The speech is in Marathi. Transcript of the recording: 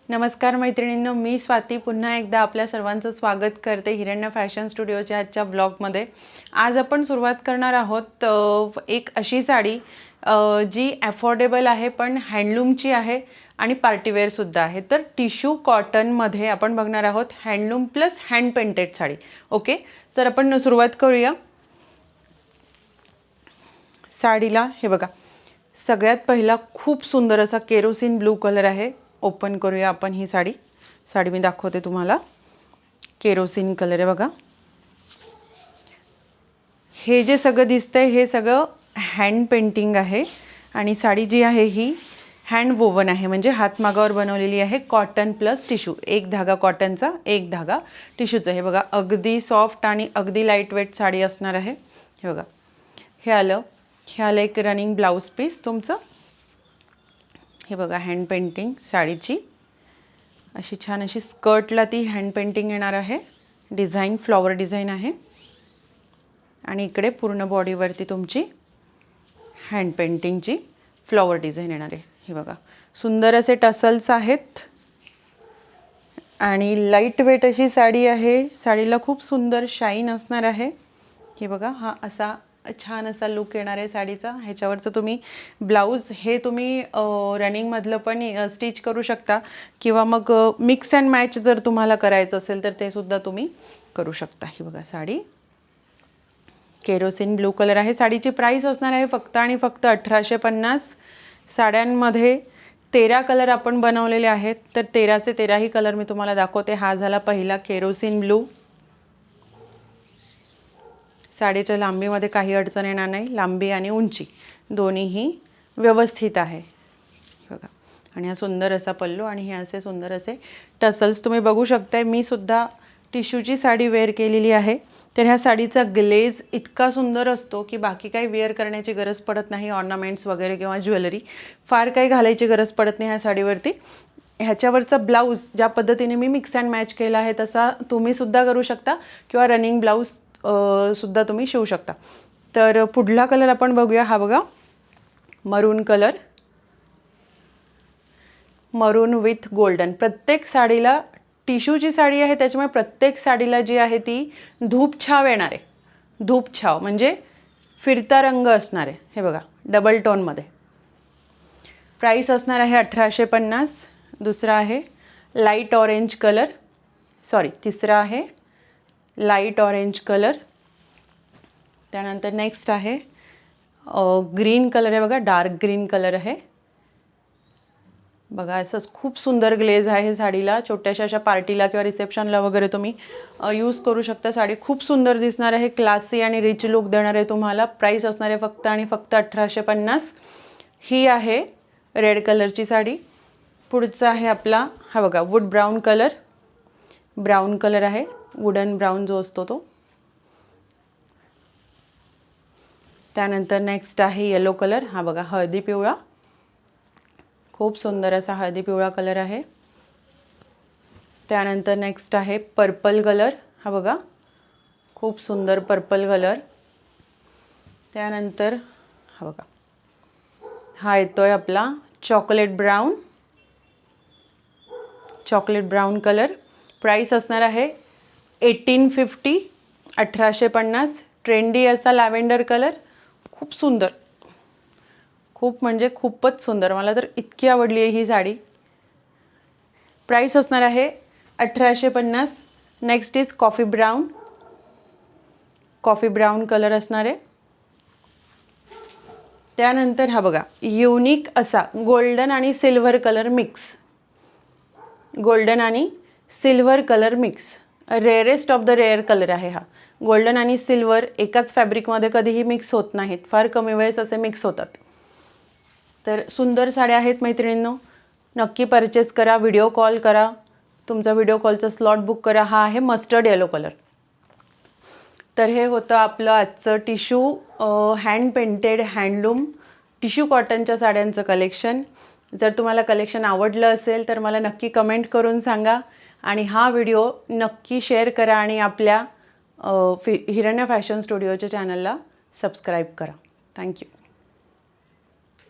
नमस्कार मैत्रिणींनो, मी स्वाती पुन्हा एकदा आपल्या सर्वांचं स्वागत करते हिरण्य फॅशन स्टुडिओच्या आजच्या ब्लॉगमध्ये। आज आपण सुरुवात करणार आहोत एक अशी साडी जी अफोर्डेबल आहे पण हँडलूमची आहे आणि पार्टीवेअर सुद्धा आहे। तर टिश्यू कॉटनमध्ये आपण बघणार आहोत handloom plus hand painted sari. Okay, तर आपण सुरुवात करूया। साडीला हे बघा, सगळ्यात पहिला खूप सुंदर असा केरोसिन ब्लू कलर आहे। ओपन करूया आपण ही साडी मी दाखवते तुम्हाला। केरोसिन कलर आहे बघा। हे जे सगळं दिसतंय हे सगळं हँड पेंटिंग आहे आणि साडी जी आहे ही हँड वोवन आहे, म्हणजे हातमागावर बनवलेली आहे। कॉटन प्लस टिश्यू, एक धागा कॉटनचा एक धागा टिश्यूचा। हे बघा, अगदी सॉफ्ट आणि अगदी लाईट वेट साडी असणार आहे। हे बघा, हे आलं एक रनिंग ब्लाउज पीस तुमचं। हे बघा, हँड पेंटिंग साडीची अशी छान अशी स्कर्टला ती हँड पेंटिंग येणार आहे। डिझाइन फ्लॉवर डिझाइन आहे आणि इकडे पूर्ण बॉडीवरती तुमची हँड पेंटिंगची फ्लॉवर डिझाइन येणार आहे। हे बघा, सुंदर असे टसल्स आहेत आणि लाईट वेट अशी साडी आहे। साडीला खूप सुंदर शाईन असणार आहे। हे बघा, हा असा छान असा लुक येणार आहे साडीचा। ह्याच्यावरचं तुम्ही ब्लाऊज हे तुम्ही रनिंगमधलं पण स्टिच करू शकता किंवा मग मिक्स अँड मॅच जर तुम्हाला करायचं असेल तर ते सुद्धा तुम्ही करू शकता। ही बघा, साडी केरोसिन ब्लू कलर आहे। साडीची प्राइस असणार आहे फक्त आणि फक्त 1850। साड्यांमध्ये 13 कलर आपण बनवलेले आहेत, तर 13चे 13ही कलर मी तुम्हाला दाखवते। हा झाला पहिला केरोसिन ब्लू। साडीच्या लांबीमध्ये काही अडचण येणार नाही, लांबी आणि उंची दोन्हीही व्यवस्थित आहे। बघा, आणि हा सुंदर असा पल्लू आणि हे असे सुंदर असे टसल्स तुम्ही बघू शकताय। मी सुद्धा टिश्यूची साडी वेअर केलेली आहे, तर ह्या साडीचा ग्लेज इतका सुंदर असतो की बाकी काही वेअर करण्याची गरज पडत नाही। ऑर्नामेंट्स वगैरे किंवा ज्वेलरी फार काही घालायची गरज पडत नाही ह्या साडीवरती। ह्याच्यावरचा ब्लाऊज ज्या पद्धतीने मी मिक्स अँड मॅच केला आहे तसा तुम्ही सुद्धा करू शकता किंवा रनिंग ब्लाऊज सुद्धा तुम्ही शिवू शकता। तर पुढला कलर आपण बघूया। हा बघा, मरून कलर, मरून विथ गोल्डन। प्रत्येक साडीला टिश्यूची साडी आहे त्याच्यामुळे प्रत्येक साडीला जी आहे ती धूपछाव येणार आहे। धूपछाव म्हणजे फिरता रंग असणार आहे। हे बघा, डबल टोनमध्ये। प्राइस असणार आहे 1850। दुसरा आहे लाईट ऑरेंज कलर, तिसरा आहे लाईट ऑरेंज कलर। त्यानंतर नेक्स्ट आहे ग्रीन कलर आहे बघा, डार्क ग्रीन कलर आहे बघा। असं खूप सुंदर ग्लेज आहे साडीला। छोट्याशा अशा पार्टीला किंवा रिसेप्शनला वगैरे तुम्ही यूज करू शकता। साडी खूप सुंदर दिसणार आहे, क्लासी आणि रिच लुक देणार आहे तुम्हाला। प्राइस असणार आहे फक्त आणि फक्त 1850। ही आहे रेड कलरची साडी। पुढचा आहे आपला हा बघा, wood brown colour. Brown colour आहे, वुडन ब्राऊन जो असतो तो। त्यानंतर नेक्स्ट आहे येलो कलर। हा बघा, हळदी पिवळा, खूप सुंदर असा हळदी पिवळा कलर आहे। त्यानंतर नेक्स्ट आहे पर्पल कलर। हा बघा, खूप सुंदर पर्पल कलर। त्यानंतर हा बघा, हा येतोय आपला चॉकलेट ब्राऊन कलर। प्राइस असणार आहे 1850, 1850। ट्रेंडी असा लॅव्हेंडर कलर, खूप सुंदर, खूप म्हणजे खूपच सुंदर। मला तर इतकी आवडली आहे ही साडी। प्राइस असणार आहे 1850। Next is coffee brown colour असणार आहे। त्यानंतर हा बघा, युनिक असा गोल्डन आणि silver colour mix, rarest of the rare colour आहे हा। गोल्डन आणि सिल्वर एकाच फॅब्रिकमध्ये कधीही मिक्स होत नाहीत, फार कमी वेळेस असे मिक्स होतात। तर सुंदर साड्या आहेत मैत्रिणींनो, नक्की परचेस करा। व्हिडिओ कॉल करा, तुमचा व्हिडिओ कॉलचा स्लॉट बुक करा। हा आहे मस्टर्ड येलो कलर। तर हे होतं आपलं आजचं tissue hand painted handloom tissue कॉटनच्या साड्यांचं कलेक्शन। जर तुम्हाला कलेक्शन आवडलं असेल तर मला नक्की कमेंट करून सांगा आणि हा व्हिडिओ नक्की शेअर करा आणि आपल्या हिरण्य फॅशन स्टुडिओच्या चॅनलला सबस्क्राईब करा। थँक्यू।